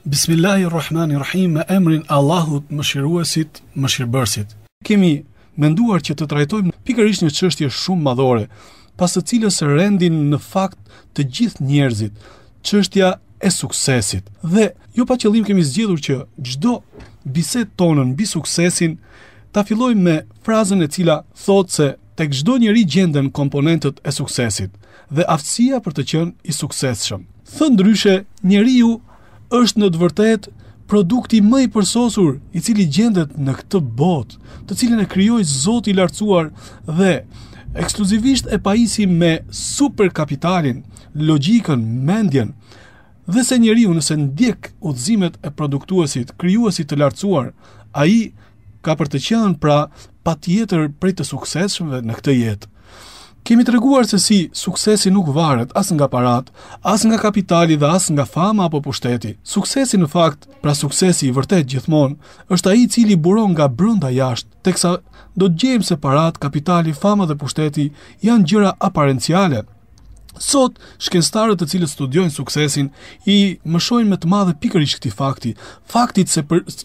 Bismillahirrahmanirrahim, me emrin Allahut mëshiruesit, mëshirbërësit. Kemi menduar që të trajtojmë pikërisht një çështje shumë madhore, pas së cilës rendin në fakt të gjithë njerëzit, çështja e suksesit. Dhe jo pa qëllim kemi zgjedhur që çdo bisedë tonën mbi suksesin ta fillojmë me frazën e cila thotë se tek çdo njeri gjenden komponentët e suksesit dhe aftësia për të qenë i suksesshëm. Thënë ndryshe, njeriu është në të vërtetë produkti më i përsosur i cili gjendet në këtë botë, të cilën e krijoi Zoti i lartësuar dhe ekskluzivisht e pajisi me super kapitalin, logjikën, mendjen, dhe se njeriu nëse ndjek udhëzimet e produktuesit, krijuesit të lartësuar, ai ka për të qenë pra patjetër prej të suksesshmëve në këtë jetë. Kemi treguar se si suksesi nuk varet as nga parat, as nga kapitali dhe as nga fama apo pushteti. Suksesi në fakt, pra suksesi i vërtet gjithmonë, është ai i cili buron nga brenda jashtë, teksa do të gjejmë se parat, kapitali, fama dhe pushteti janë gjëra aparenciale. Sot, shkencëtarët të cilët studiojnë suksesin i mëshojnë me të madhe pikërisht këtij fakti, faktit se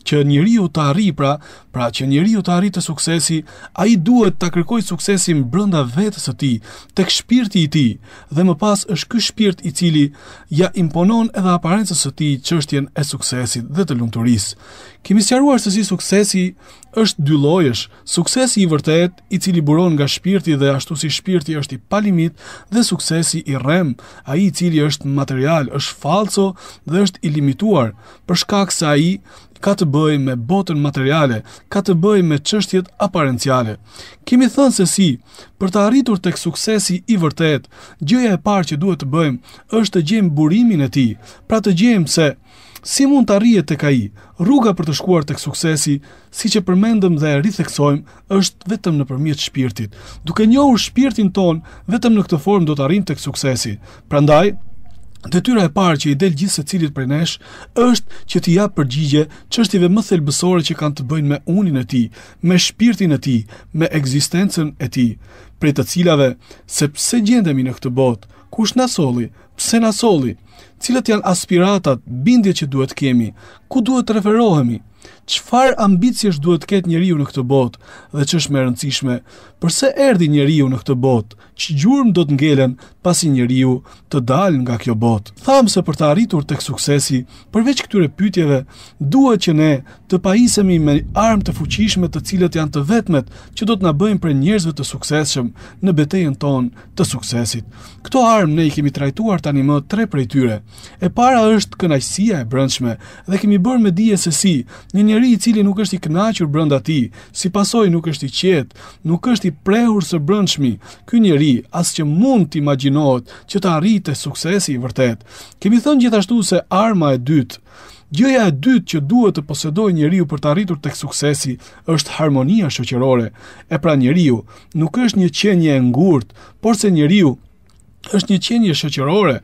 që njeriu të arrijë pra që njeriu të arrijë të suksesi, ai duhet ta kërkojë suksesin brenda vetes së tij, tek shpirti i tij, dhe më pas është ky shpirt i cili ja imponon edhe aparencës së tij çështjen e suksesit dhe të lumturisë. Kemi sqaruar se si suksesi është dy llojesh, suksesi i vërtet, i cili buron nga shpirti dhe ashtu si shpirti është i palimit, dhe suksesi i rrem, ai i cili është material, është falso dhe është i limituar, për shkak se ai ka të bëjë me botën materiale, ka të bëjë me çështjet aparenciale. Kemi thënë se si, për të arritur tek suksesi i vërtet, gjëja e parë që duhet të bëjmë është të gjejmë burimin e tij, pra të gjejmë se si mund të arrihet tek ai. Rruga për të shkuar tek suksesi, siç e përmendëm dhe e ritheksojmë, është vetëm nëpërmjet shpirtit. Duke njohur shpirtin ton, vetëm në këtë formë do të arrijmë tek suksesi. Prandaj, detyra e parë që i del gjithë secilit prej nesh është që t'i jap përgjigje çështjeve më thelbësore që kanë të bëjnë me unin e tij, me shpirtin e tij, me ekzistencën e tij, prej të cilave se pse gjendemi në këtë botë, kush na solli, pse na solli, cilat janë aspiratat, bindjet që duhet kemi, ku duhet të referohemi, çfarë ambiciesh duhet të ketë njeriu në këtë botë, dhe ç'është më e rëndësishme, pse erdhi njeriu në këtë botë, ç'gjurmë do të ngelen pasi njeriu të dalë nga kjo botë. Tham se për të arritur tek suksesi, përveç këtyre pyetjeve, duhet që ne të pajisemi me armë të fuqishme të cilat janë të vetmet që do të na bëjnë për njerëzve të suksesshëm në betejën tonë të suksesit. Këto armë ne i kemi trajtuar tani më 3 prej tyre. E para është kënaqësia e brendshme, dhe kemi bërë me dije se si një njeri i cili nuk është i kënaqur brenda tij, si pasojë nuk është i qetë, nuk është i prehur së brendshmi, ky njeri as që mund të imagjinohet që të arrijë suksesi i vërtet. Kemi thënë gjithashtu se arma e dytë, gjëja e dytë që duhet të posedojë njeriu për të arritur tek suksesi është harmonia shoqërore. E pra njeriu nuk është një qenie e ngurtë, por se njeriu është një qenie shoqërore.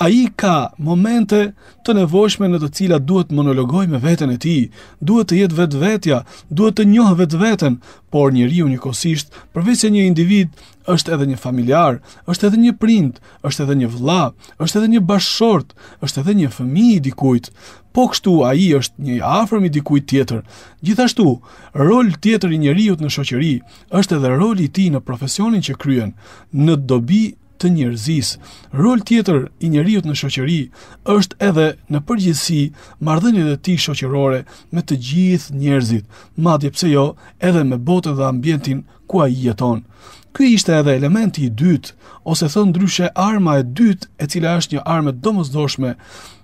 Ai ka momente të nevojshme në të cilat duhet monologoj me veten e tij, duhet të jetë vetvetja, duhet të njohë vetveten, por njeriu njëkohësisht, përveç se një individ, është edhe një familjar, është edhe një prind, është edhe një vëlla, është edhe një bashkëshort, është edhe një fëmijë i dikujt. Po kështu ai është një i afërm i dikujt tjetër. Gjithashtu, rol tjetër i njeriu në shoqëri është edhe roli i tij në profesionin që kryen, në dobi të njerëzisë. Rol tjetër i njeriu në shoqëri është edhe në përgjithësi marrëdhëniet e tij shoqërore me të gjithë njerëzit, madje pse jo edhe me botën dhe ambientin ku ai jeton. Ky ishte edhe elementi i dytë, ose thënë ndryshe arma e dytë, e cila është një armë domosdoshme,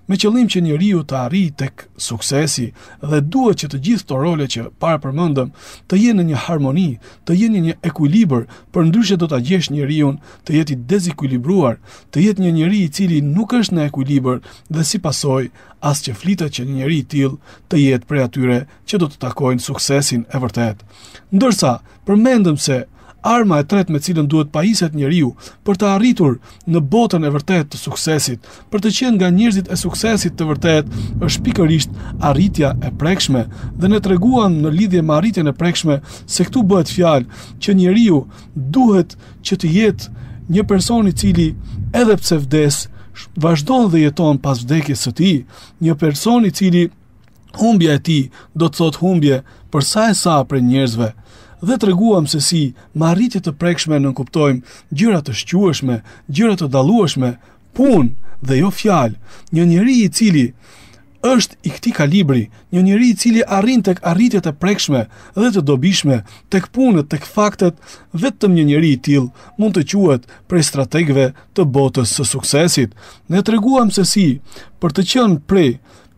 me qëllim që njeriu të arrijë tek suksesi, dhe duhet që të gjithë këto role që para përmendëm të jenë në një harmoni, të jenë në një ekuilibër, përndryshe do ta gjesh njeriu të jetë i dezekuilibruar, të jetë një njeri i cili nuk është në ekuilibër dhe si pasojë as që flitet që një njeri i tillë të jetë prej atyre që do të takojnë suksesin e vërtet. Ndërsa përmendëm se arma e tretë me cilën duhet pajiset njeriu për të arritur në botën e vërtet të suksesit, për të qenë nga njerëzit e suksesit të vërtet, është pikërisht arritja e prekshme, dhe ne treguam në lidhje me arritjen e prekshme se këtu bëhet fjalë që njeriu duhet që të jetë një person i cili edhe pse vdes vazhdon dhe jeton pas vdekjes së tij, një person i cili humbja e tij do të thotë humbje për sa e sa për njerëzve. Dhe treguam se si me arritje të prekshme nënkuptojmë gjëra të shqueshme, gjëra të dallueshme, punë dhe jo fjalë. Një njeri i cili është i këtij kalibri, një njeri i cili arrin tek arritjet e prekshme dhe të dobishme, tek punët, tek faktet, vetëm një njeri i tillë mund të quhet prej strategëve të botës së suksesit. Ne treguam se si për të qenë prej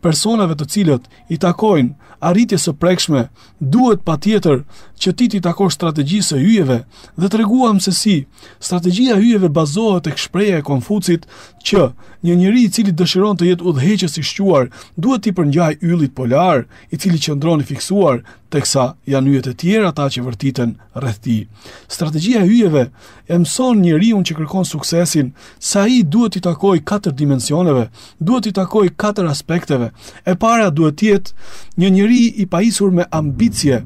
personave të cilët i takojnë arritjes së prekshme, duhet patjetër që ti t'i takosh strategjisë së hyjeve, dhe treguam se si strategjia e hyjeve bazohet tek shpreha e Konfucit që një njeri i cili dëshiron të jetë udhëheqës i shquar duhet t'i përngjaj yllit polar, i cili qëndron i fiksuar, teksa janë yjet e tjera ata që vërtiten rreth tij. Strategjia e hyjeve e mëson njeriu që kërkon suksesin se ai duhet t'i takojë 4 dimensioneve, duhet t'i takojë 4 aspekteve. E para duhet të jetë një njeri i pajisur me ambicie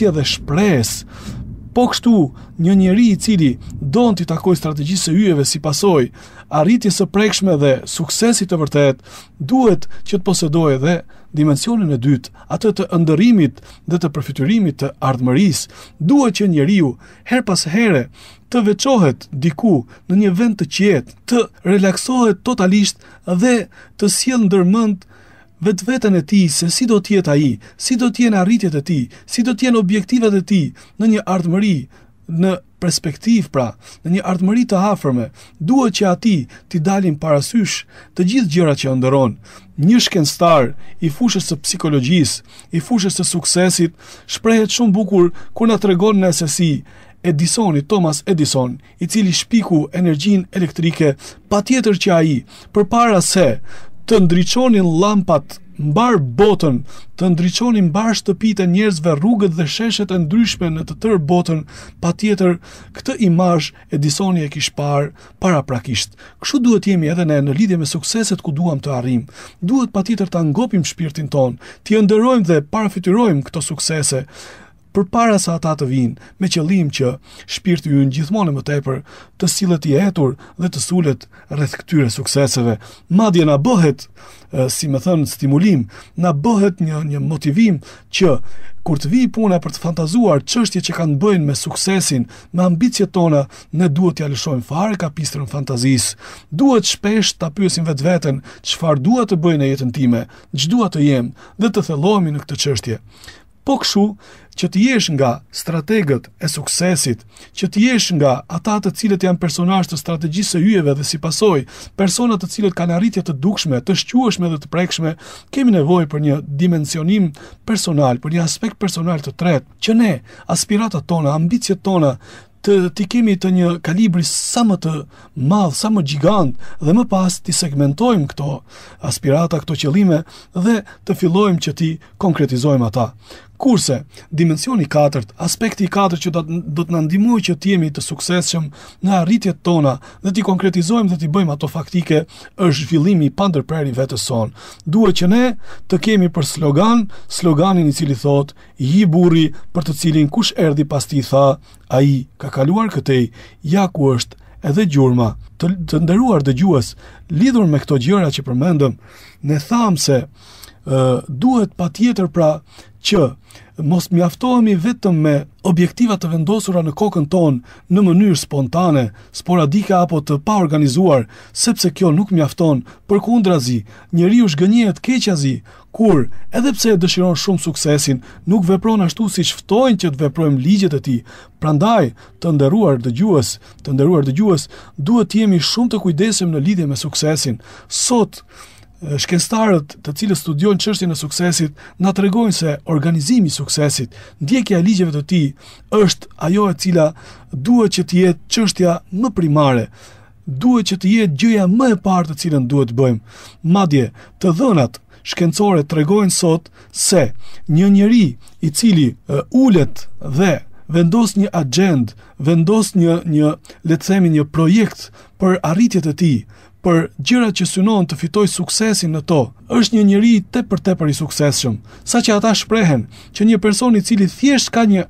dhe shpresë. Po kështu, një njeri i cili don t'i takojë strategjisë së hyjeve si pasojë arritjes së prekshme dhe suksesit të vërtet, duhet që të posedojë edhe dimensionin e dytë, atë të ëndërrimit dhe të përfiturimit të ardhmërisë. Duhet që njeriu her pas here të veçohet diku në një vend të qetë, të relaksohet totalisht dhe të sjellë ndërmend vetveten e tij se si do të jetë ai, si do të jenë arritjet e tij, si do të jenë objektivat e tij në një ardhmëri, në perspektivë pra, në një ardhmëri të afërme. Duhet që atij t'i dalin parasysh të gjithë gjërat që ndëron. Një shkencëtar i fushës së psikologjisë, i fushës së suksesit, shprehet shumë bukur kur na tregon ne se si Thomas Edison, i cili shpiku energjinë elektrike, patjetër që ai, përpara se të ndriçonin llampat mbar botën, të ndriçonin mbar shtëpitë e njerëzve, rrugët dhe sheshet e ndryshme në të tërë botën, patjetër këtë imazh Edisoni e kishte parë paraprakisht. Kështu duhet jemi edhe ne në lidhje me sukseset ku duam të arrijmë. Duhet patjetër ta ngopim shpirtin ton, t'i ëndërrojmë dhe parafytyrojmë këto suksese përpara sa ata të vinë, me qëllim që shpirti ynë gjithmonë më tepër të sillet i etur dhe të sulet rreth këtyre sukseseve. Madje na bëhet, si më thënë, stimulim, na bëhet një motivim që kur të vijë puna për të fantazuar çështje që kanë bëjnë me suksesin, me ambicjet tona, ne duhet t'ja lëshojmë fare kapistrën fantazisë. Duhet shpesh ta pyesim vetveten çfarë dua të bëj në jetën time, ç'dua të jem dhe të thellohemi në këtë çështje. Po kështu që të jesh nga strategët e suksesit, që të jesh nga ata të cilët janë personazh të strategjisë së hyjeve dhe si pasojë, persona të cilët kanë arritje të dukshme, të shqueshme dhe të prekshme, kemi nevojë për një dimensionim personal, për një aspekt personal të tretë, që ne, aspiratat tona, ambicjet tona, t'i kemi të një kalibri sa më të madh, sa më gjigant, dhe më pas t'i segmentojmë këto aspirata, këto qëllime dhe të fillojmë që t'i konkretizojmë ata. Kurse dimensioni i katërt, aspekti i katërt që do të na ndihmojë që të jemi të suksesshëm në arritjet tona dhe t'i konkretizojmë dhe t'i bëjmë ato faktike, është zhvillimi i pandërprer i vetes son. Duhet që ne të kemi për sloganin i cili thotë: "Ji burri, për të cilin kush erdhi pas tij tha, ai ka kaluar këtej, ja ku është edhe gjurma." Të nderuar dëgjues, lidhur me këto gjëra që përmendëm, ne thamë se duhet patjetër pra që mos mjaftohemi vetëm me objektiva të vendosura në kokën tonë në mënyrë spontane, sporadike apo të paorganizuar, sepse kjo nuk mjafton. Përkundrazi, njeriu zhgënjehet keqazi kur, edhe pse e dëshiron shumë suksesin, nuk vepron ashtu siç ftojnë që të veprojmë ligjet e tij. Prandaj, të nderuar dëgjues, duhet të jemi shumë të kujdesshëm në lidhje me suksesin. Sot shkencëtarët të cilët studiojnë çështjen e suksesit na tregojnë se organizimi i suksesit, ndjekja e ligjeve të tij, është ajo e cila duhet që të jetë çështja më primare. Duhet që të jetë gjëja më e parë të cilën duhet të bëjmë. Madje të dhënat shkencore tregojnë sot se një njeri i cili ulet dhe vendos një agend, vendos një le të themi një projekt për arritjet e tij, për gjërat që synon të fitojë suksesin në to, është një njeri tepër i suksesshëm, saqë ata shprehen që një person i cili thjesht ka një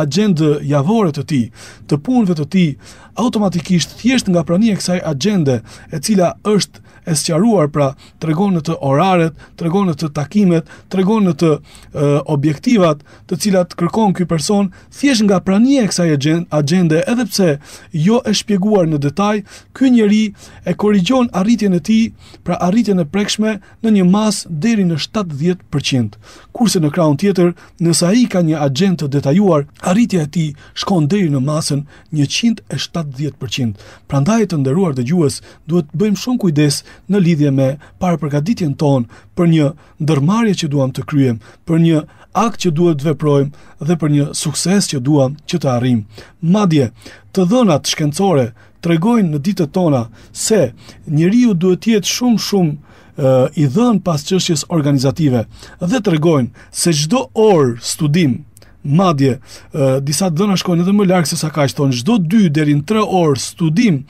agjendë javore të tij, të punëve të tij, automatikisht thjesht nga prania e kësaj agjende, e cila është e sqaruar, pra tregon në të oraret, tregon në të takimet, tregon në të objektivat të cilat kërkon ky person, thjesht nga prania e kësaj agjende, edhe pse jo e shpjeguar në detaj, ky njeri e korrigjon arritjen e tij, pra arritjen e prekshme në një masë deri në 70%. Kurse në krahun tjetër, nëse ai ka një agjendë të detajuar, arritja e tij shkon deri në masën 170%. Prandaj të nderuar dëgjues, duhet të bëjmë shumë kujdes në lidhje me parapërgatitjen tonë për një ndërmarrje që duam të kryejm, për një akt që duhet të veprojmë dhe për një sukses që duam që të arrijmë. Madje të dhënat shkencore tregojnë në ditët tona se njeriu duhet të jetë shumë i dhënë pas çështjes organizative dhe tregojnë se çdo orë studim, madje disa dhëna shkojnë edhe më larg se sa kaq, thonë çdo 2 deri në 3 orë studim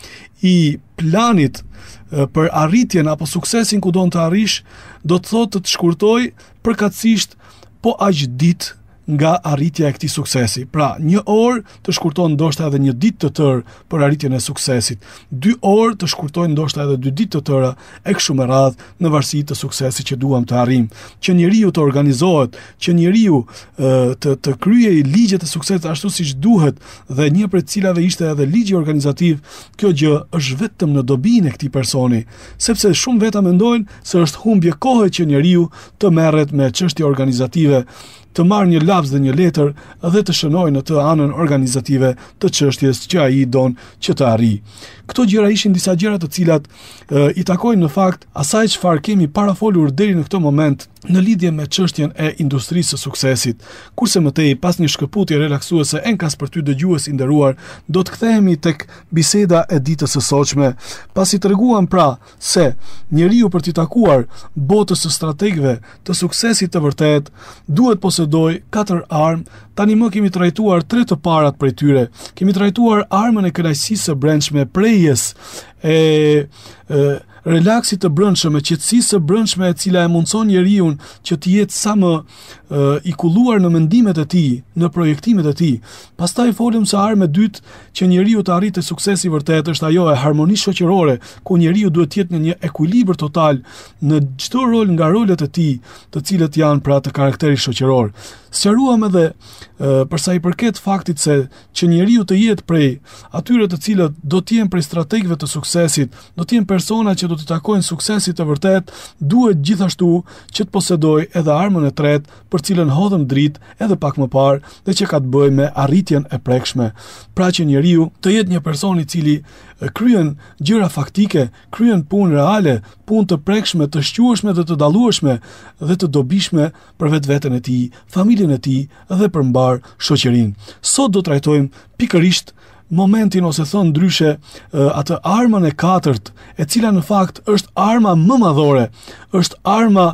i planit për arritjen apo suksesin ku do të arrish, do të thotë të shkurtoj përkatësisht po aq ditë nga arritja e këtij suksesi. Pra, 1 orë të shkurton ndoshta edhe 1 ditë të tërë për arritjen e suksesit. 2 orë të shkurtojnë ndoshta edhe 2 ditë të tëra e kështu me radhë në varësi të suksesit që duam të arrijmë. Që njeriu të organizohet, që njeriu të kryejë ligjet e suksesit ashtu siç duhet dhe një prej cilave ishte edhe ligji organizativ, kjo gjë është vetëm në dobinë e këtij personi, sepse shumë veta mendojnë se është humbje kohe që njeriu të merret me çështje organizative, të marrë një lapz dhe një letër dhe të shënojë në të anën organizative të çështjes që ai don që të arrijë. Këto gjëra ishin disa gjëra të cilat i takojnë në fakt asaj çfarë kemi parafolur deri në këtë moment në lidhje me çështjen e industrisë së suksesit. Kurse më tej, pas një shkëputje relaksuese enkas për ty dëgjues i nderuar, do të kthehemi tek biseda e ditës së sotshme, pasi treguam pra se njeriu për të takuar botës së strategëve të suksesit të vërtet duhet posedoj 4 armë. Tani më kemi trajtuar 3 të parat prej tyre. Kemi trajtuar armën e kënaqësisë së brendshme, prejes, relaksit të brendshëm, e qetësisë së brendshme e cila e mundson njeriu që të jetë sa më i kulluar në mendimet e tij, në projektimet e tij. Pastaj folëm se arma e dytë që njeriu të arritë suksesi i vërtet është ajo e harmonisë shoqërore, ku njeriu duhet të jetë në një ekuilibër total në çdo rol nga rolet e tij, të cilët janë pra të karakterit shoqëror. Sqaruam edhe për sa i përket faktit se që njeriu të jetë prej atyre të cilët do të jenë prej strategëve të suksesit, do të jenë persona që do të takojnë suksesit të vërtet, duhet gjithashtu që të posedojë edhe armën e tretë, për cilën hodhëm dritë edhe pak më parë dhe që ka të bëjë me arritjen e prekshme. Pra që njeriu të jetë një person i cili kryen gjëra faktike, kryen punë reale, punë të prekshme, të shqueshme dhe të dallueshme dhe të dobishme për vetveten e tij, familjen e tij dhe për mbar shoqërinë. Sot do trajtojmë pikërisht momentin, ose thon ndryshe atë armën e katërt, e cila në fakt është arma më madhore, është arma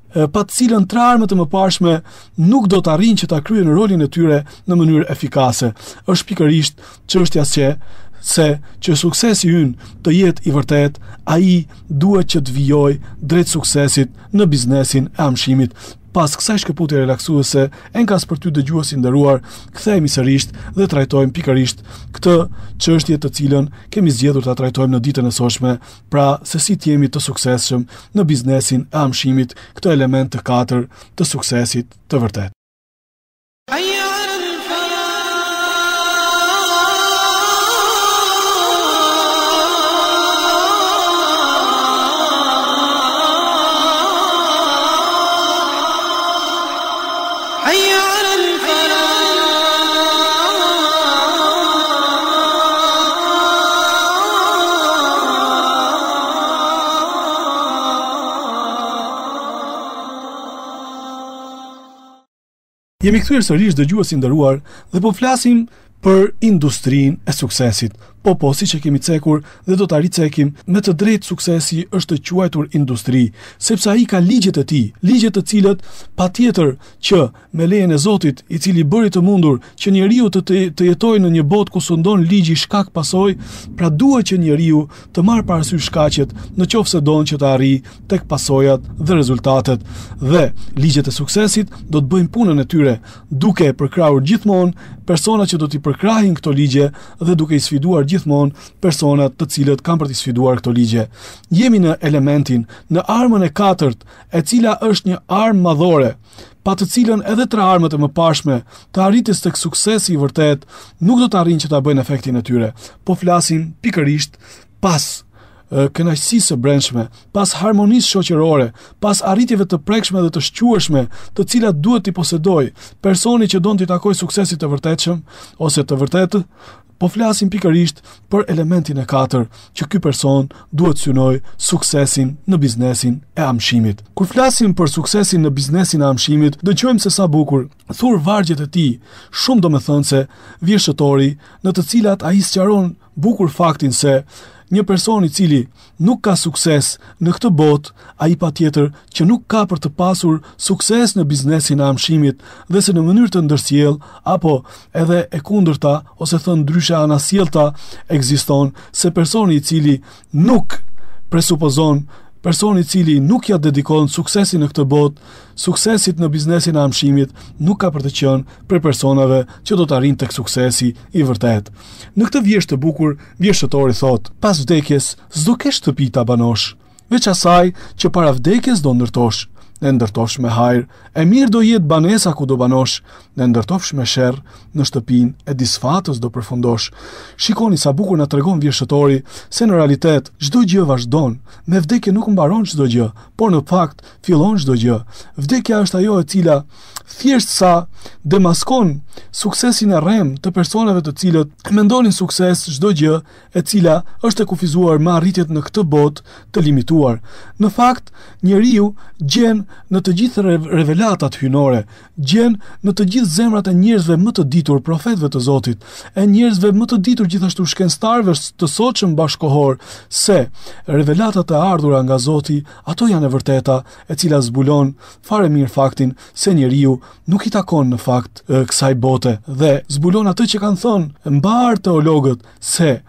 pa të cilën 3 armët e mëparshme nuk do të arrijnë që ta kryejnë rolin e tyre në mënyrë efikase. Është pikërisht çështja që suksesi ynë të jetë i vërtet, ai duhet që të vijojë drejt suksesit në biznesin e amshimit. Pas kësaj shkëputje relaksuese, enkas për ty dëgjues i nderuar, kthehemi sërish dhe trajtojmë pikërisht këtë çështje të cilën kemi zgjedhur ta trajtojmë në ditën e sotshme, pra se si të jemi të suksesshëm në biznesin e amshimit, këtë element të 4 të suksesit të vërtet. Jemi kthyer sërish dëgjues i nderuar dhe po flasim për industrinë e suksesit. Po, siç e kemi cekur dhe do ta ricekim, me të drejtë suksesi është të quajtur industri, sepse ai ka ligjet e tij, ligjet të cilët patjetër që me lejen e Zotit, i cili bëri të mundur që njeriu të jetojë në një botë ku sundon ligji shkak pasojë, pra duhet që njeriu të marrë parasysh shkaqet nëse don që të arrijë tek pasojat dhe rezultatet. Dhe ligjet e suksesit do të bëjnë punën e tyre, duke përkrahur gjithmonë persona që do t'i përkrahin këto ligje dhe duke i sfiduar gjithmonë personat të cilët kanë për t'i sfiduar këto ligje. Jemi në elementin, në armën e katërt, e cila është një armë madhore, pa të cilën edhe 3 armët e mëparshme të arritis tek suksesi i vërtet, nuk do të arrijnë që ta bëjnë efektin e tyre. Po flasim pikërisht pas kënaqësisë së brendshme, pas harmonisë shoqërore, pas arritjeve të prekshme dhe të shqueshme, të cilat duhet t'i posedojë personi që don t'i takojë suksesit të vërtetshëm ose të vërtetë. Po flasim pikërisht për elementin e 4, që ky person duhet synojë suksesin në biznesin e amshimit. Kur flasim për suksesin në biznesin e amshimit, dëgjojmë se sa bukur thur vargjet e tij, shumë domethënëse, vjeshtori, në të cilat ai sqaron bukur faktin se një person i cili nuk ka sukses në këtë botë, ai patjetër që nuk ka për të pasur sukses në biznesin e amshimit, dhe se në mënyrë të ndërsjell apo edhe e kundërta ose thënë ndryshe anasjellta ekziston, se personi i cili nuk presupozon, personi i cili nuk ja dedikon suksesin në këtë botë, suksesit në biznesin e amshimit, nuk ka për të qenë për personave që do të arrijnë tek suksesi i vërtet. Në këtë vjesht të bukur, vjeshtëtori thot: pas vdekjes s'do kesh shtëpi ta banosh, veç asaj që para vdekjes do ndërtosh. Ne ndërtosh me hajër, e mirë do jetë banesa ku do banosh, ne ndërtofsh me sherr, në shtëpinë e disfatës do përfundosh. Shikoni sa bukur na tregon vjeshtëtori se në realitet çdo gjë vazhdon. Me vdekje nuk mbaron çdo gjë, por në fakt fillon çdo gjë. Vdekja është ajo e cila thjesht sa demaskon suksesin e rrem të personave të cilët mendonin sukses çdo gjë e cila është e kufizuar me arritjet në këtë botë të limituar. Në fakt, njeriu gjen në të gjithë revelatat hyjnore, gjen në të gjithë zemrat e njerëzve më të ditur, profetëve të Zotit, e njerëzve më të ditur gjithashtu shkencëtarëve të sotshëm bashkohor, se revelatat e ardhura nga Zoti, ato janë e vërteta, e cila zbulon fare mirë faktin se njeriu nuk i takon në fakt kësaj bote, dhe zbulon atë që kanë thënë mbar teologët, se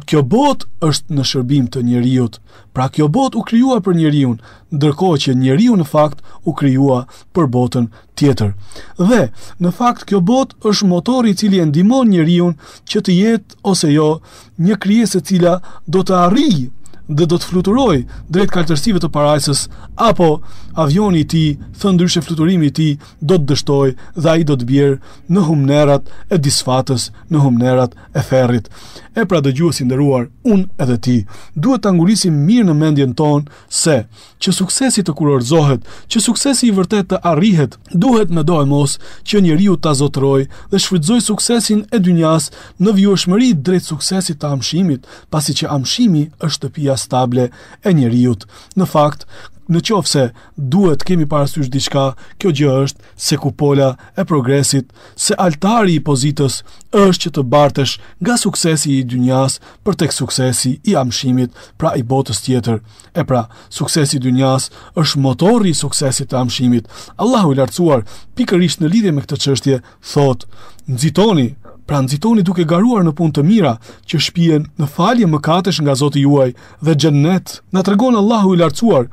kjo botë është në shërbim të njeriut. Pra kjo botë u krijua për njeriun, ndërkohë që njeriu në fakt u krijua për botën tjetër. Dhe në fakt kjo botë është motori i cili e ndihmon njeriun që të jetë ose jo një krijesë e cila do të arrijë dhe do të fluturoj drejt kaltërsive të parajsës, apo avioni i tij, thënë ndryshe fluturimi i tij, do të dështoj dhe ai do të bjerë në humnerat e disfatës, në humnerat e ferrit. E pra dëgjuesi nderuar, unë edhe ti duhet ta ngurisim mirë në mendjen tonë se që suksesi të kurorzohet, që suksesi i vërtet të arrihet, duhet me do e mos që njeriu ta zotëroj dhe shfrytëzoj suksesin e dynjas në vjueshmëri drejt suksesit të amshimit, pasi që amshimi është shtëpia stable e njeriut. Në fakt, në qoftë se duhet kemi parasysh diçka, kjo gjë është se kupola e progresit, se altari i pozitës është që të bartesh nga suksesi i dynjas për tek suksesi i amshimit, pra i botës tjetër. E pra, suksesi i dynjas është motori i suksesit të amshimit. Allahu i lartësuar, pikërisht në lidhje me këtë çështje, thotë: nxitoni, pra nxitoni duke garuar në punë të mira, që shpihen në falje mëkatesh nga Zoti juaj dhe xhennet. Na tregon Allahu i lartësuar,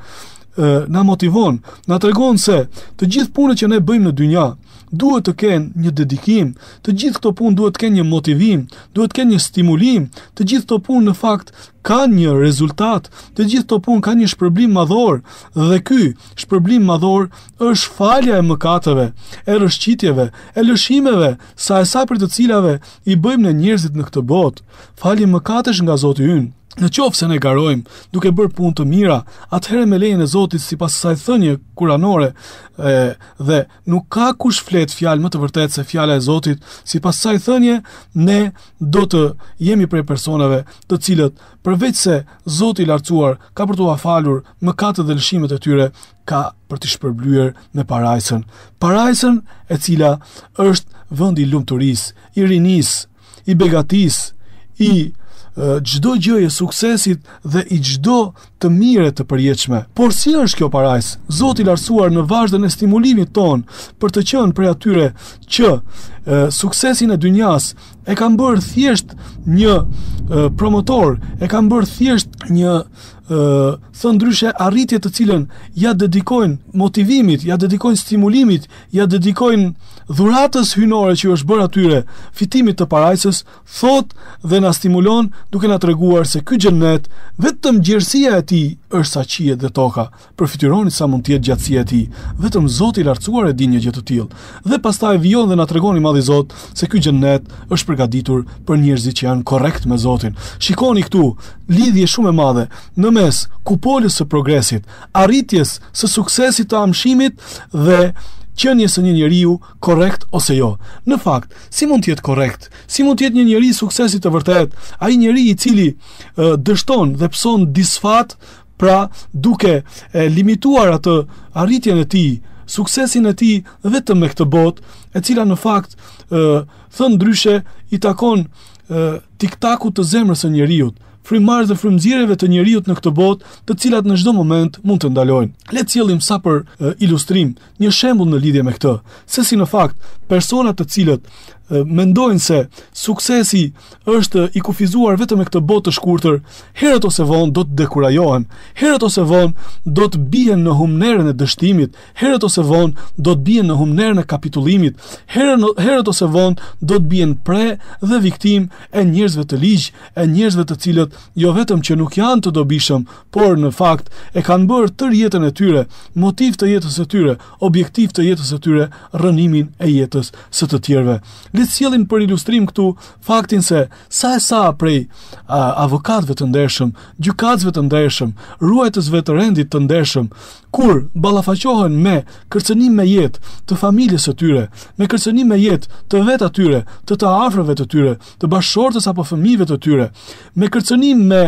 na motivon, na tregon se të gjithë punët që ne bëjmë në dynja duhet të kenë një dedikim, të gjithë këto punë duhet të kenë një motivim, duhet të kenë një stimulim, të gjithë këto punë në fakt kanë një rezultat, të gjithë këto punë kanë një shpërblim madhor, dhe ky shpërblim madhor është falja e mëkateve, e rrëshqitjeve, e lëshimeve, sa e sa për të cilave i bëjmë ne njerëzit në këtë botë. Falje mëkatesh nga Zoti ynë. Në qoftë se ne garojmë duke bërë punë të mira, atëherë me lejen e Zotit, sipas asaj thënie kuranore, dhe nuk ka kush flet fjalë më të vërtetë se fjala e Zotit, sipas asaj thënie, ne do të jemi prej personave të cilët përveç se Zoti i lartësuar ka për t'u falur mëkatet dhe lëshimet e tyre, ka për t'i shpërblyer me parajsën. Parajsën e cila është vendi i lumturisë, i rinisë, i begatisë, i çdo gjëje suksesit dhe i çdo të mire të përjetshme. Por si është kjo parajs? Zoti i lartësuar në vazhdën e stimulimit ton për të qenë prej atyre që suksesin e dynjas e kanë bërë thjesht një promotor, e kanë bërë thjesht një thënë ndryshe arritje të cilën ja dedikojnë motivimit, ja dedikojnë stimulimit, ja dedikojnë dhuratës hynore që është bërë atyre, fitimit të parajsës, thot dhe na stimulon duke na treguar se ky xhennet vetëm gjerësia e tij është sa qiet dhe toka. Përfityroni sa mund të jetë gjatësia e tij. Vetëm Zoti i lartësuar e din një gjë të tillë. Dhe pastaj vijon dhe na tregon i Madhi Zot se ky xhennet është përgatitur për njerëzit që janë korrekt me Zotin. Shikoni këtu lidhje shumë e madhe në mes kupolës së progresit, arritjes së suksesit të amshimit dhe qenies së një njeriu korrekt ose jo. Në fakt, si mund të jetë korrekt? Si mund të jetë një njeri suksesi të vërtet? Ai njeri i cili dështon dhe pson disfat, pra duke limituar atë arritjen e tij, suksesin e tij vetëm me këtë botë, e cila në fakt thënë ndryshe i takon tiktakut të zemrës së njeriut, frymëmarrjes dhe frymëzirjeve të njeriut në këtë botë, të cilat në çdo moment mund të ndalojnë. Le të sjellim sa për ilustrim një shembull në lidhje me këtë, se si në fakt personat të cilët mendojnë se suksesi është i kufizuar vetëm me këtë botë të shkurtër, herët ose vonë do të dekurajohen, herët ose vonë do të bien në humnerën e dështimit, herët ose vonë do të bien në humnerën e kapitullimit, herët ose vonë do të bien pre dhe viktim e njerëzve të ligj, e njerëzve të cilët jo vetëm që nuk janë të dobishëm, por në fakt e kanë bërë tërë jetën e tyre, motiv të jetës së tyre, objektiv të jetës së tyre, rënimin e jetës së të tjerëve. Le të sjellim për ilustrim këtu faktin se sa prej avokatëve të ndershëm, gjykatësve të ndershëm, ruajtësve të rendit të ndershëm, kur ballafaqohen me kërcënim me jetë të familjes së tyre, me kërcënim me jetë të vet atyre, të afërve të tyre, të bashkëshortës apo fëmijëve të tyre, me kërcënim me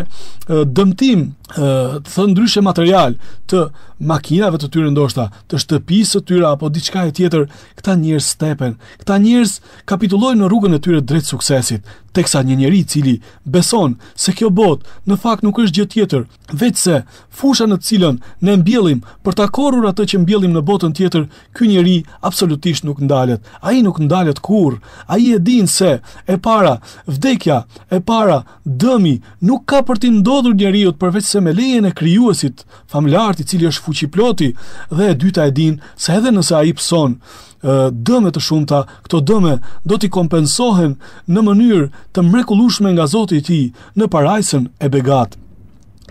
dëmtim thënë ndryshe material të makinave të tyre, ndoshta të shtëpisë së tyre apo diçka e tjetër, këta njerëz stepen, këta njerëz kapitulojnë në rrugën e tyre drejt suksesit, teksa një njeri i cili beson se kjo botë në fakt nuk është gjë tjetër veç se fusha në të cilën ne mbjellim për ta korrur atë që mbjellim në botën tjetër, ky njeri absolutisht nuk ndalet. Ai nuk ndalet kurrë. Ai e din se e para vdekja, e para dëmi nuk ka për t'i ndodhur njeriu përveç se me lejen e krijuesit, familjarit i cili është fuqiploti, dhe e dyta e din se edhe nëse ai pson dëme të shumta, këto dëme do t'i kompensohen në mënyrë të mrekullueshme nga Zoti i tij në parajsën e begat.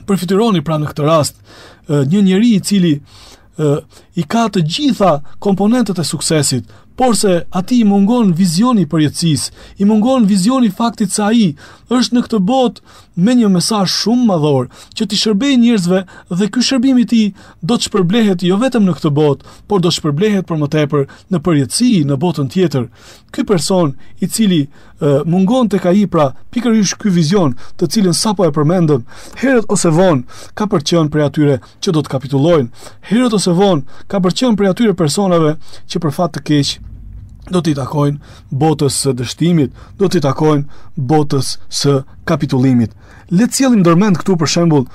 Përfityroni pra në këtë rast një njeri i cili i ka të gjitha komponentët e suksesit, por se ati i mungon vizioni i përjetësisë, i mungon vizioni faktit se ai është në këtë botë me një mesazh shumë madhor që t'i shërbejë njerëzve, dhe ky shërbim i tij do të shpërblehet jo vetëm në këtë botë, por do të shpërblehet për më tepër në përjetësi në botën tjetër. Ky person i cili mungon tek ai pra pikërisht ky vizion, të cilën sapo e përmendëm, herët ose vonë ka për të qenë prej atyre që do të kapitulojnë, herët ose vonë ka për të qenë prej atyre personave që për fat të keq do t'i takojnë botës së dështimit, do t'i takojnë botës së kapitullimit. Le të sjellim ndërmend këtu për shembull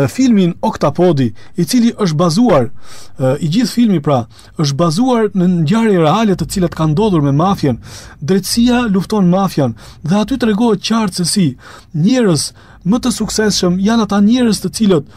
filmin Oktapodi, i cili është bazuar, i gjithë filmi pra, është bazuar në ngjarje reale të cilat kanë ndodhur me mafjen. Drejtësia lufton mafjan dhe aty tregohet qartë se si njerëz më të suksesshëm janë ata njerëz të cilët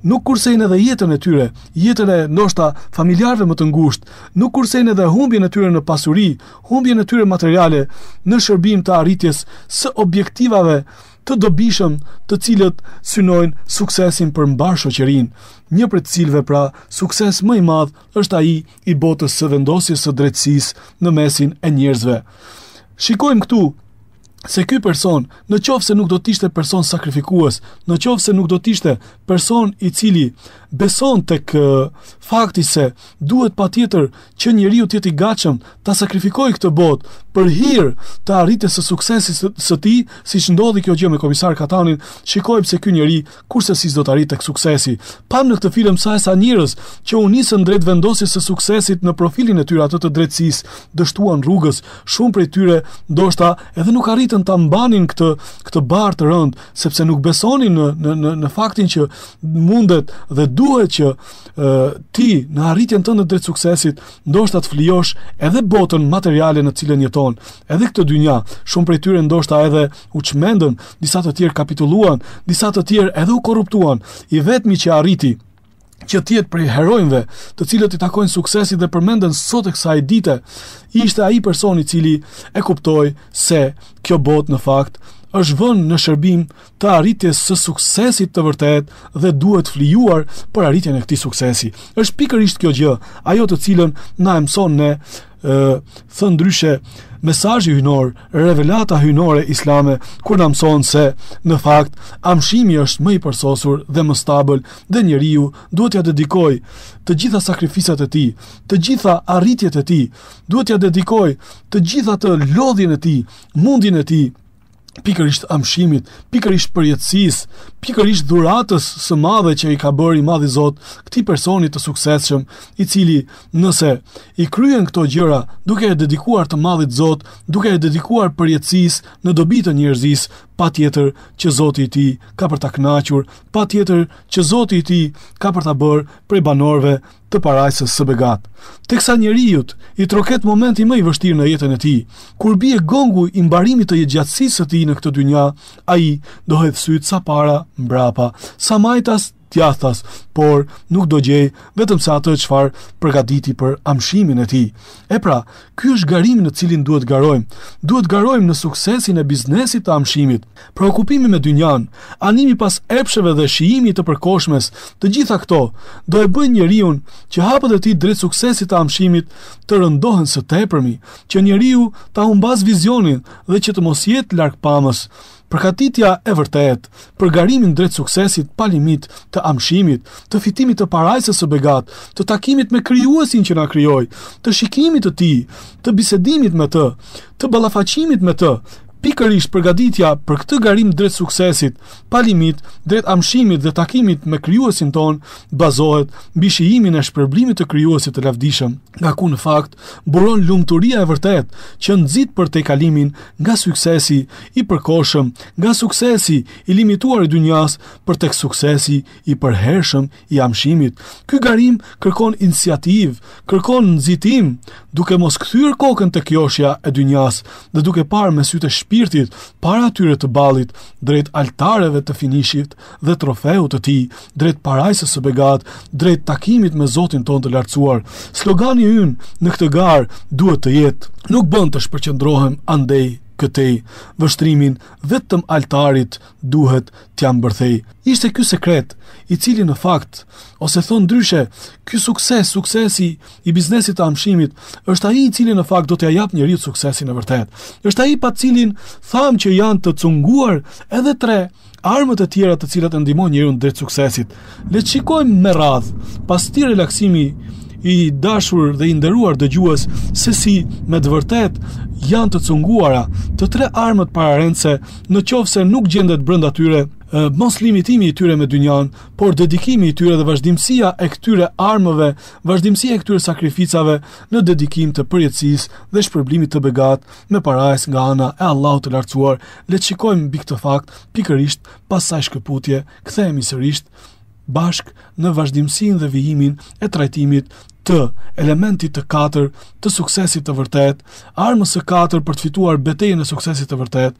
nuk kursejnë edhe jetën e tyre, jetën e ndoshta familjarëve më të ngushtë, nuk kursejnë edhe humbjen e tyre në pasuri, humbjen e tyre materiale në shërbim të arritjes së objektivave të dobishëm të cilët synojnë suksesin për mbar shoqërinë. Një prej të cilëve pra sukses më i madh është ai i botës së vendosjes së drejtësisë në mesin e njerëzve. Shikojmë këtu se ky person, në qoftë se nuk do të ishte person sakrifikues, në qoftë se nuk do të ishte person i cili beson tek fakti se duhet patjetër që njeriu të jetë i gatshëm ta sakrifikojë këtë botë për hir të arritjes së suksesit së tij, siç ndodhi kjo gjë me komisar Katanin, shikojmë se ky njeri kurse si do të arrijë tek suksesi. Pam në këtë film sa njerëz që u nisën drejt vendosjes së suksesit në profilin e tyre atë të drejtësisë, dështuan rrugës, shumë prej tyre ndoshta edhe nuk arritën arritën ta mbanin këtë barë të rënd, sepse nuk besonin në faktin që mundet dhe duhet që ti në arritjen tënde drejt suksesit ndoshta të flijosh edhe botën materiale në cilën jeton, edhe këtë dynja. Shumë prej tyre ndoshta edhe u çmendën, disa të tjerë kapitulluan, disa të tjerë edhe u korruptuan. I vetmi që arriti që tjetë prej herojnëve të cilët i takojnë suksesit dhe përmenden sot e kësaj dite, ishte ai personi i cili e kuptoi se kjo botë në fakt është vënë në shërbim të arritjes së suksesit të vërtet dhe duhet flijuar për arritjen e këtij suksesi. Është pikërisht kjo gjë, ajo të cilën na mëson ne thënë ndryshe mesazhi hynor, revelata hynore islame, kur na mëson se në fakt amshimi është më i përsosur dhe më stabil dhe njeriu duhet ja dedikoj të gjitha sakrificat e tij, të gjitha arritjet e tij, duhet ja dedikoj të gjitha të lodhjen e tij, mundjen e tij, pikërisht amshimit, pikërisht përjetësisë, pikërisht dhuratës së madhe që i ka bërë i madhi Zot këtij personi të suksesshëm, i cili nëse i kryen këto gjëra duke e dedikuar të madhit Zot, duke e dedikuar përjetësisë në dobi të njerëzisë, patjetër që Zoti i tij ka për ta kënaqur, patjetër që Zoti i tij ka për ta bërë prej banorëve të parajsës së begat. Teksa njeriu i troket momenti më i vështirë në jetën e tij, kur bie gongu i mbarimit të jetëgjatësisë së tij në këtë dynja, ai do hedh syt sa para mbrapa, sa majtas tjathas, por nuk do gjej vetëm se atë çfarë përgatiti për amshimin e tij. E pra, ky është garimi në cilin duhet garojmë. Duhet garojmë në suksesin e biznesit të amshimit. Preokupimi me dynjan, animi pas epsheve dhe shijimi të përkohshmes, të gjitha këto do e bëjnë njeriu që hapët e tij drejt suksesit të amshimit të rëndohen së tepërmi, që njeriu ta humbas vizionin dhe që të mos jetë larg pamës. Përgatitja e vërtet për garimin drejt suksesit pa limit të amshimit, të fitimit të parajsës së begat, të takimit me krijuesin që na krijoi, të shikimit të tij, të bisedimit me të, të ballafaqimit me të, pikërisht përgatitja për këtë garim drejt suksesit pa limit, drejt amshimit dhe takimit me krijuesin ton, bazohet mbi shijimin e shpërblimit të krijuesit të lavdishëm, nga ku në fakt buron lumturia e vërtet që nxit për te kalimin nga suksesi i përkohshëm, nga suksesi i limituar i dynjas për tek suksesi i përhershëm i amshimit. Ky garim kërkon iniciativë, kërkon nxitim, duke mos kthyer kokën tek joshja e dynjas dhe duke parë me sytë shpirtit para atyre të ballit, drejt altareve të finishit dhe trofeut të tij, drejt parajsës së begat, drejt takimit me Zotin ton të lartësuar. Slogani ynë në këtë garë duhet të jetë: nuk bën të shpërqendrohem andej këtej, vështrimin vetëm altarit duhet t'ja mbërthej. Ishte ky sekret i cili në fakt, ose thon ndryshe, ky suksesi i biznesit të amshimit është ai i cili në fakt do t'ja jap njeriu suksesin e vërtet. Është ai pa cilin tham që janë të cunguar edhe 3 armët e tjera të cilat e ndihmojnë njeriu drejt suksesit. Le të shikojmë me radhë pas këtij relaksimi i dashur dhe i nderuar dëgjues se si me të vërtet janë të cunguara të 3 armët pararendse, në qoftë se nuk gjendet brenda tyre mos limitimi i tyre me dynjan, por dedikimi i tyre dhe vazhdimësia e këtyre armëve, vazhdimësia e këtyre sakrificave në dedikim të përjetësisë dhe shpërblimit të begat me parajs nga ana e Allahut të lartësuar. Le të shikojmë mbi këtë fakt pikërisht pas kësaj shkëputje. Kthehemi sërish bashk në vazhdimsinë dhe vijimin e trajtimit të elementit të 4 të suksesit të vërtet, armës së 4 për të fituar betejën e suksesit të vërtet,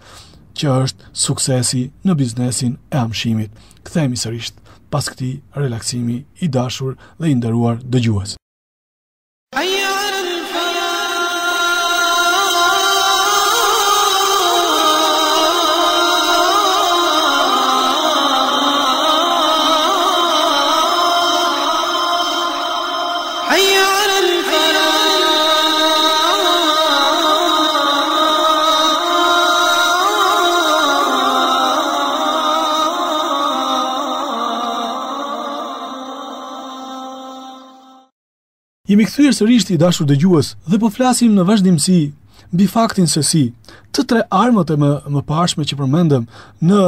që është suksesi në biznesin e amshimit. Kthehemi sërish pas këtij relaksimi i dashur dhe i nderuar dëgjues. Jemi kthyer sërish i dashur dëgjues dhe po flasim në vazhdimsi mbi faktin se si Të tre armët e më pashme që përmendëm në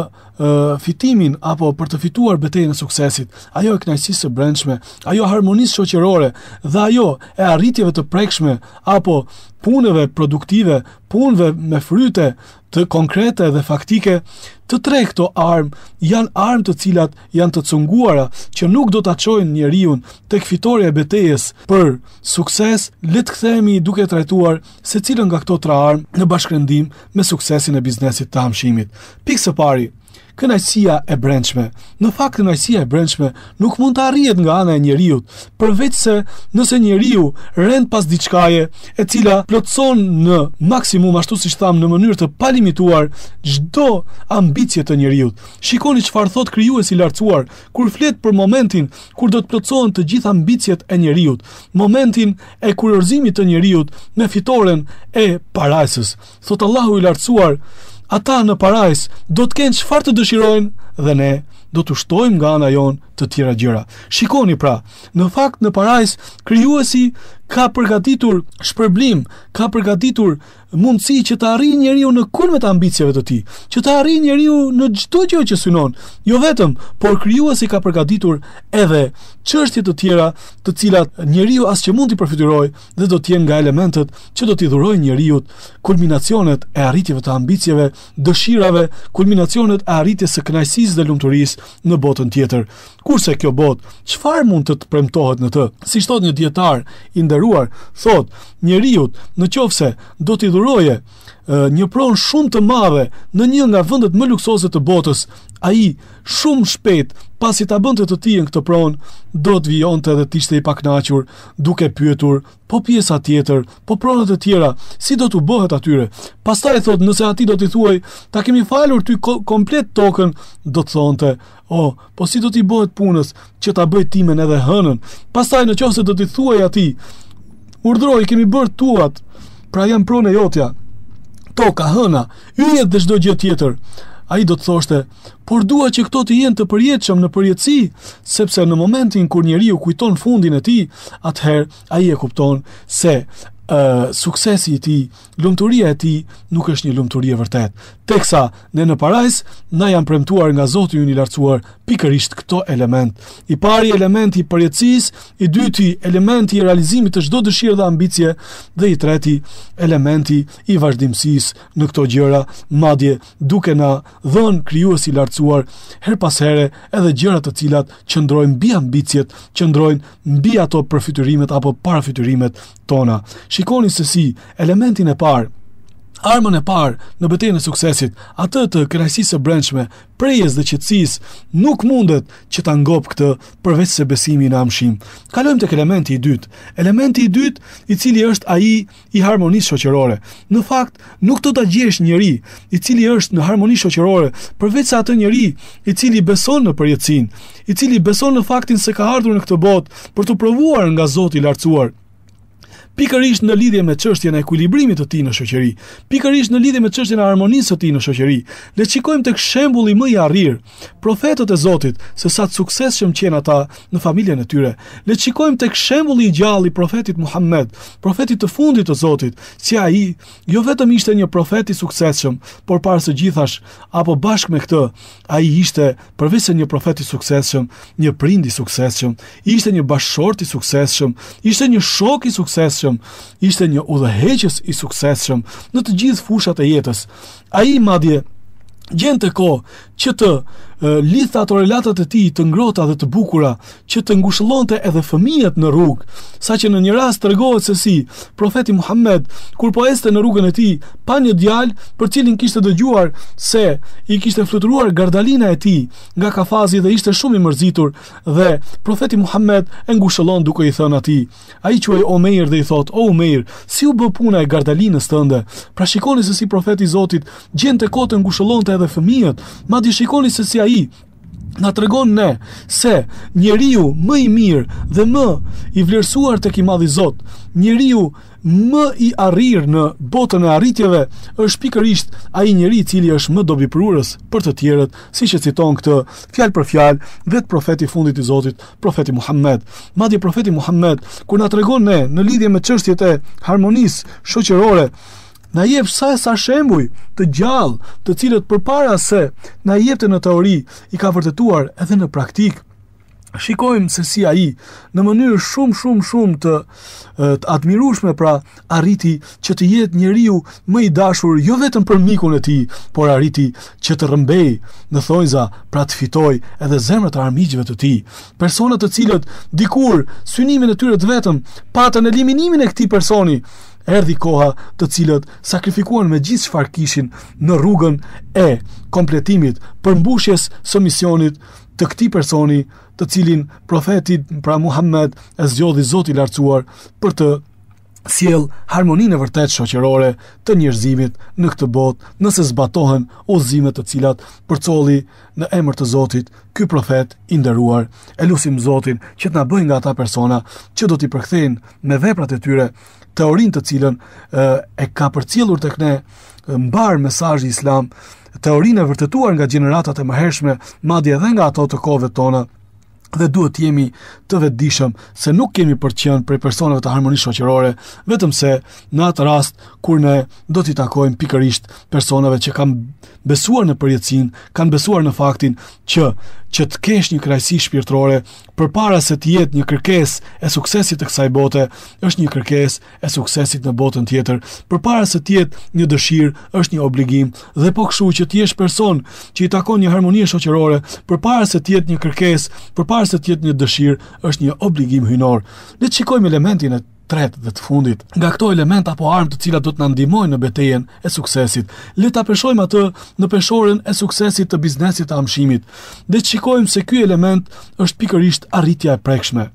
fitimin apo për të fituar betejën e suksesit, ajo e kënaqësisë së brendshme, ajo harmonisë shoqërore dhe ajo e arritjeve të prekshme apo punëve produktive, punëve me fryte të konkrete dhe faktike, të tre këto armë janë armë të cilat janë të cunguara që nuk do ta çojnë njeriu tek fitoria e betejës për sukses. Le të kthehemi duke trajtuar secilën nga këto tre armë në bashkërendim me suksesin e biznesit të amshimit. Pikë së pari, kënaqësia e brendshme. Në fakt, kënaqësia e brendshme nuk mund të arrihet nga ana e njeriu, përveç se nëse njeriu rend pas diçkaje e cila plotson në maksimum, ashtu siç tham, në mënyrë të palimituar çdo ambicie të njeriu. Shikoni çfarë thot krijuesi i lartësuar kur flet për momentin kur do të plotësohen të gjitha ambicjet e njeriu, momentin e kuriorzimit të njeriu me fitoren e parajsës. Thot Allahu i lartësuar, ata në parajs do të kenë çfarë të dëshirojnë dhe ne do të shtojmë nga ana jon të tjera gjëra. Shikoni pra, në fakt në parajs krijuesi ka përgatitur shpërblim, ka përgatitur mundësi që të arrijë njeriu në kulmet e ambicieve të tij, që të arrijë njeriu në çdo gjë që synon. Jo vetëm, por krijuesi ka përgatitur edhe çështje të tjera, të cilat njeriu as që mund t'i përfitojë dhe do të jenë nga elementet që do t'i dhurojnë njeriu kulminacionet e arritjeve të ambicieve, dëshirave, kulminacionet e arritjes së kënaqësisë dhe lumturisë në botën tjetër. Kurse kjo botë, çfarë mund të premtohet në të? Siç thot një dietar i nderuar, thot, njeriu nëse do t'i dhuroje një pronë shumë të madhe në një nga vendet më luksoze të botës, ai shumë shpejt, pasi ta bënte të tillën këtë pronë, do të vijonte dhe të ishte i pakënaqur, duke pyetur, po pjesa tjetër, po pronat e tjera, si do t'u bëhet atyre? Pastaj thot, nëse ati do t'i thuaj, ta kemi falur ty komplet tokën, do të thonte, po si do t'i bëhet punës që ta bëj timen edhe hënën? Pastaj nëse do t'i thuaj ati, urdhroj, kemi bërë tuat, pra jam pronë e jotja, toka, hëna, yjet dhe çdo gjë tjetër. Ai do të thoshte, por dua që këto të jenë të përjetshëm në përjetësi, sepse në momentin kur njeriu kujton fundin e tij, atëherë ai e kupton se suksesi i tij, lumturia e tij nuk është një lumturi e vërtet. Teksa ne në parajs na janë premtuar nga Zoti i lartësuar pikërisht këto element. I pari elementi i përjetësisë, i dyti elementi i realizimit të çdo dëshire dhe ambicie, dhe i treti elementi i vazhdimësisë në këto gjëra, madje duke na dhënë krijuesi i lartësuar her pas here edhe gjëra të cilat qëndrojnë mbi ambicjet, qëndrojnë mbi ato përfytyrimet apo parafytyrimet tona. Shikoni se si elementin e parë, armën e parë në betejën e suksesit, atë të kënaqësisë së brendshme, prejes dhe qetësisë, nuk mundet që ta ngop këtë përveç se besimi në amshim. Kalojmë tek elementi i dytë. Elementi i dytë, i cili është ai i harmonisë shoqërore. Në fakt, nuk do ta gjesh njeri i cili është në harmoni shoqërore përveç se atë njeri i cili beson në përjetësinë, i cili beson në faktin se ka ardhur në këtë botë për të provuar nga Zoti i lartësuar. Pikërisht në lidhje me çështjen e ekuilibrimit të tij në shoqëri, pikërisht në lidhje me çështjen e harmonisë së tij në shoqëri. Le të shikojmë tek shembulli më i arrir, profetët e Zotit, se sa të suksesshëm qenë ata në familjen e tyre. Le të shikojmë tek shembulli i gjallë i profetit Muhammed, profetit të fundit të Zotit, si ai jo vetëm ishte një profet i suksesshëm, por para së gjithash, apo bashkë me këtë, ai ishte përveç se një profet i suksesshëm, një prind i suksesshëm, ishte një bashkëshort i suksesshëm, ishte një shok i suksesshëm, ishte një udhëheqës i suksesshëm në të gjithë fushat e jetës. Ai madje gjente kohë që të lidhte ato relatat e tij të ngrohta dhe të bukura, që të ngushëllonte edhe fëmijët në rrugë, saqë në një rast tregohet se si profeti Muhammed, kur po ecte në rrugën e tij, pa një djalë për cilin kishte dëgjuar se i kishte fluturuar gardalina e tij nga kafazi dhe ishte shumë i mërzitur, dhe profeti Muhammed e ngushëllon duke i thënë atij. Ai quhej Omeir dhe i thot: "O Omeir, si u bë puna e gardalinës tënde?" Pra shikoni se si profeti i Zotit gjente kohë të ngushëllonte edhe fëmijët, madje shikoni se si ai na tregon ne se njeriu më i mirë dhe më i vlerësuar tek i madhi Zot, njeriu më i arrir në botën e arritjeve, është pikërisht ai njeri i cili është më dobipërurës për të tjerët, siç e citon këtë fjalë për fjalë vetë profeti i fundit i Zotit, profeti Muhammed. Madje profeti Muhammed, kur na tregon ne në lidhje me çështjet e harmonisë shoqërore na jep sa shembuj të gjallë, të cilët përpara se na jepte në teori, i ka vërtetuar edhe në praktik. Shikojmë se si ai në mënyrë shumë të admirueshme pra arriti që të jetë njeriu më i dashur jo vetëm për mikun e tij, por arriti që të rrëmbej në thonjza pra të fitoj edhe zemrat e armiqve të tij, persona të cilët dikur synimin e tyre të vetëm patën eliminimin e këtij personi. Erdhi koha të cilët sakrifikuan me gjithë çfarë kishin në rrugën e kompletimit, përmbushjes së misionit të këtij personi, të cilin profeti pra Muhammed e zgjodhi Zoti i lartësuar për të sjell harmoninë e vërtet shoqërore të njerëzimit në këtë botë, nëse zbatohen udhëzimet të cilat përcolli në emër të Zotit ky profet i nderuar. E lutim Zotin që të na bëjë nga ata persona që do t'i përkthejnë me veprat e tyre teorinë të cilën e ka përcjellur tek ne mbar mesazhi islam, teorinë e vërtetuar nga gjeneratat e mëhershme, madje edhe nga ato të kohëve tona. Dhe duhet të jemi të vetëdijshëm se nuk kemi për të qenë prej personave të harmonisë shoqërore, vetëm se në atë rast kur ne do t'i takojmë pikërisht personave që kanë besuar në përjetësinë, kanë besuar në faktin që të kesh një kënaqësi shpirtërore përpara se të jetë një kërkesë e suksesit të kësaj bote, është një kërkesë e suksesit në botën tjetër. Përpara se të jetë një dëshirë, është një obligim. Dhe po kështu që të jesh person që i takon një harmonie shoqërore, përpara se të jetë një kërkesë, përpara se të jetë një dëshirë, është një obligim hyjnor. Le të shikojmë elementin e tretë dhe të fundit. Nga këto element apo armë të cilat do të na ndihmojnë në betejën e suksesit, le ta peshojmë atë në peshorën e suksesit të biznesit të amshimit. Dhe të shikojmë se ky element është pikërisht arritja e prekshme.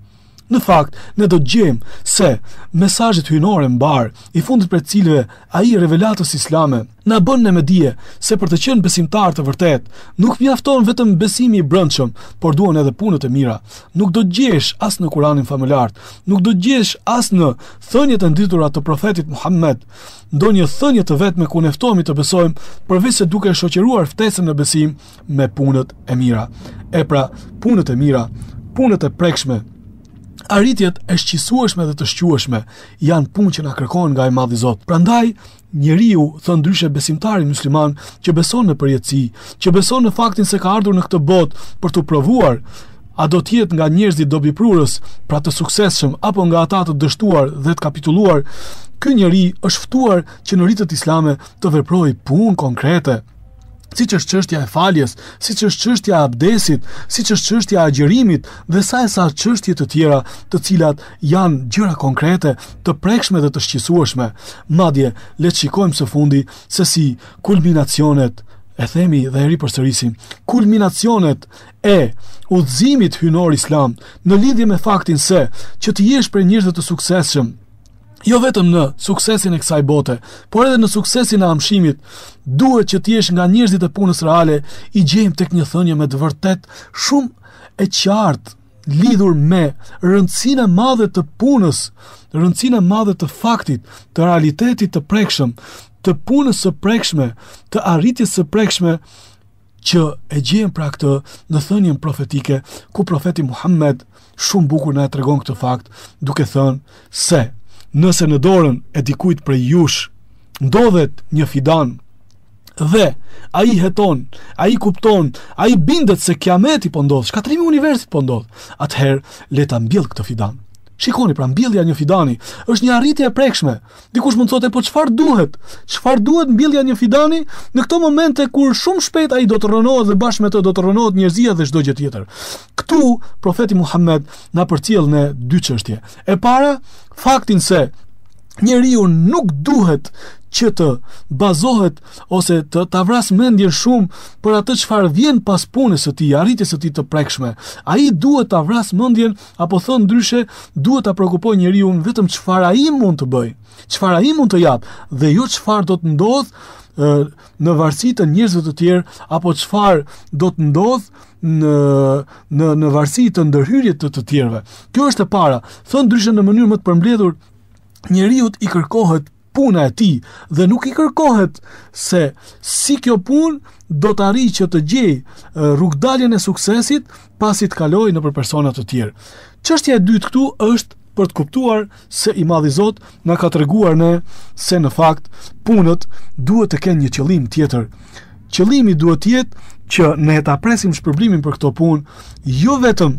Në fakt, ne do të gjejmë se mesazhet hyjnore mbar, i fundit për të cilëve ai revelatës islame na bën ne me dije se për të qenë besimtar të vërtet, nuk mjafton vetëm besimi i brendshëm, por duhen edhe punët e mira. Nuk do të gjesh as në Kuranin famëlar, nuk do të gjesh as në thënjet e nditura të profetit Muhammed, ndonjë thënie të vetme ku ne ftohemi të besojmë, përveç se duke shoqëruar ftesën në besim me punët e mira. E pra, punët e mira, punët e prekshme, arritjet e shqisueshme dhe të shqueshme janë punë që na kërkojnë nga i Madhi Zot. Prandaj, njeriu, thon ndryshe besimtari musliman që beson në përjetësi, që beson në faktin se ka ardhur në këtë botë për të provuar a do të jetë nga njerëzit dobiprurës, pra të suksesshëm, apo nga ata të dështuar dhe të kapitulluar, ky njeri është ftuar që në ritët islame të veprojë punë konkrete. Siç është çështja e faljes, siç është çështja e abdesit, siç është çështja e agjërimit dhe sa çështje të tjera, të cilat janë gjëra konkrete, të prekshme dhe të shqetësueshme. Madje le të shikojmë së fundi se si kulminacionet, e themi dhe e ripërsërisim, kulminacionet e udhëzimit hyjnor islam në lidhje me faktin se që të jesh prej njerëzve të suksesshëm, jo vetëm në suksesin e kësaj bote, por edhe në suksesin e amshimit, duhet që të jesh nga njerëzit e punës reale. I gjejmë tek një thënie me të vërtet shumë e qartë, lidhur me rëndësinë e madhe të punës, rëndësinë e madhe të faktit, të realitetit të prekshëm, të punës së prekshme, të arritjes së prekshme, që e gjejmë pra këtë në thënien profetike, ku profeti Muhammed shumë bukur na e tregon këtë fakt, duke thënë se nëse në dorën e dikujt prej jush ndodhet një fidan dhe ai heton, ai kupton, ai bindet se kiameti po ndodh, shkatrimi i universit po ndodh, atëherë le ta mbjell këtë fidan. Shikoni, pra mbjellja një fidani është një arritje e prekshme. Dikush mund të thotë, po çfarë duhet? Çfarë duhet mbjellja një fidani në këto momente kur shumë shpejt ai do të rënohet dhe bashkë me të do të rënohet njerëzia dhe çdo gjë tjetër. Ktu profeti Muhammed na përcjell në dy çështje. E para, faktin se njeriu nuk duhet që të bazohet ose të vras mendjen shumë për atë çfarë vjen pas punës së tij, arritjes së tij të prekshme. Ai duhet ta vras mendjen, apo thon ndryshe, duhet ta shqetësojë njeriu vetëm çfarë ai mund të bëjë, çfarë ai mund të jap, dhe jo çfarë do të ndodh në varësi të njerëzve të tjerë, apo çfarë do të ndodh në varësi të ndërhyrjes të tjerëve. Kjo është e para. Thon ndryshe në mënyrë më të përmbledhur, njeriu i kërkohet puna e tij dhe nuk i kërkohet se si kjo punë do të arrijë që të gjej rrugdaljen e suksesit pasi të kalojë nëpër persona të tjerë. Çështja e dytë këtu është për të kuptuar se i madhi Zot na ka treguar ne se në fakt punët duhet të kenë një qëllim tjetër. Qëllimi duhet të jetë që ne ta presim shpërblimin për këto punë, jo vetëm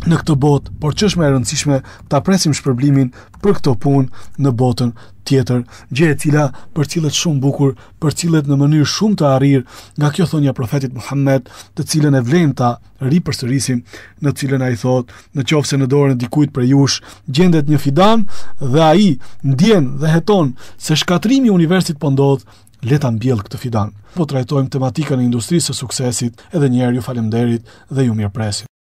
në këtë botë, por që është më e rëndësishme ta presim shpërblimin për këto punë në botën tjetër, gjë e cila përcillet shumë bukur, përcillet në mënyrë shumë të arrirë nga kjo thonja e profetit Muhammed, të cilën e vlen ta ripërsërisim, në cilën ai thotë, nëse në dorën e dikujt prej jush gjendet një fidan dhe ai ndjen dhe heton se shkatrimi i universit po ndodh, le ta mbjell këtë fidan. Po trajtojmë tematikën e industrisë së suksesit, edhe një herë ju faleminderit dhe ju mirëpresit.